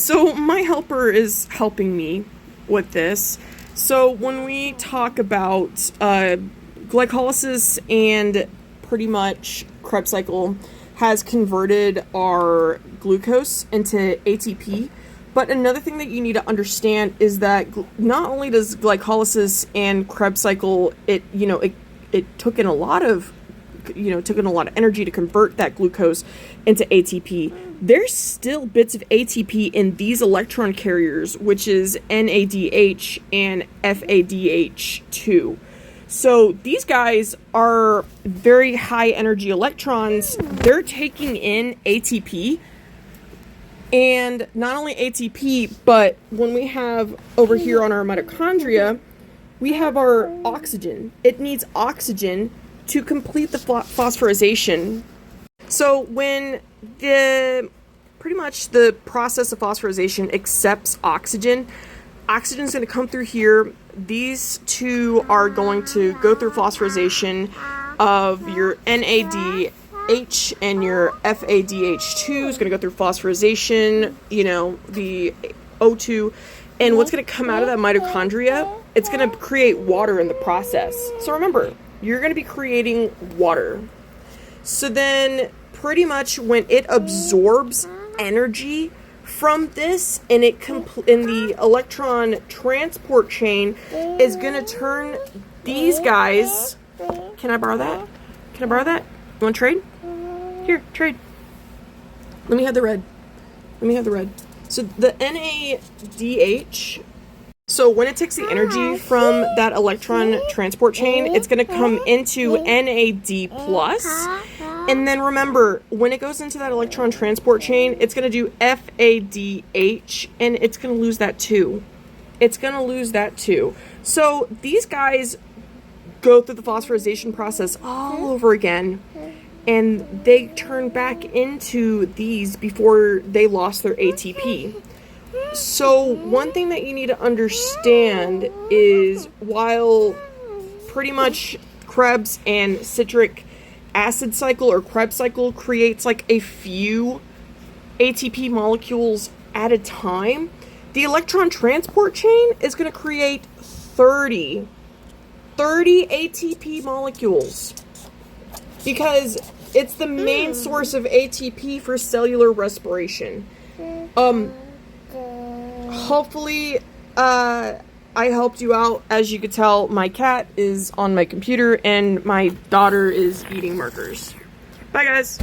So my helper is helping me with this. So when we talk about glycolysis, and pretty much Krebs cycle has converted our glucose into ATP. But another thing that you need to understand is that not only does glycolysis and Krebs cycle, it took in a lot of energy to convert that glucose into ATP. There's still bits of ATP in these electron carriers, which is NADH and FADH2. So these guys are very high energy electrons. They're taking in ATP. And not only ATP, but when we have over here on our mitochondria, we have our oxygen. It needs oxygen to complete the phosphorylation. So when pretty much the process of phosphorylation accepts oxygen, oxygen is going to come through here. These two are going to go through phosphorylation of your NADH and your FADH2 is going to go through phosphorylation, the O2. And what's going to come out of that mitochondria, it's going to create water in the process. So remember, you're going to be creating water. So then pretty much when it absorbs energy from this, and in the electron transport chain is going to turn these guys. Can I borrow that? You want to trade? Here, trade. Let me have the red. So the NADH, so when it takes the energy from that electron transport chain, it's going to come into NAD+. And then remember, when it goes into that electron transport chain, it's going to do FADH, and it's going to lose that too. So these guys go through the phosphorylation process all over again, and they turn back into these before they lost their ATP. So one thing that you need to understand is while pretty much Krebs and citric acid cycle or Krebs cycle creates like a few ATP molecules at a time, the electron transport chain is going to create 30 ATP molecules because it's the main source of ATP for cellular respiration. Hopefully I helped you out. As you could tell, my cat is on my computer and my daughter is eating markers. Bye guys.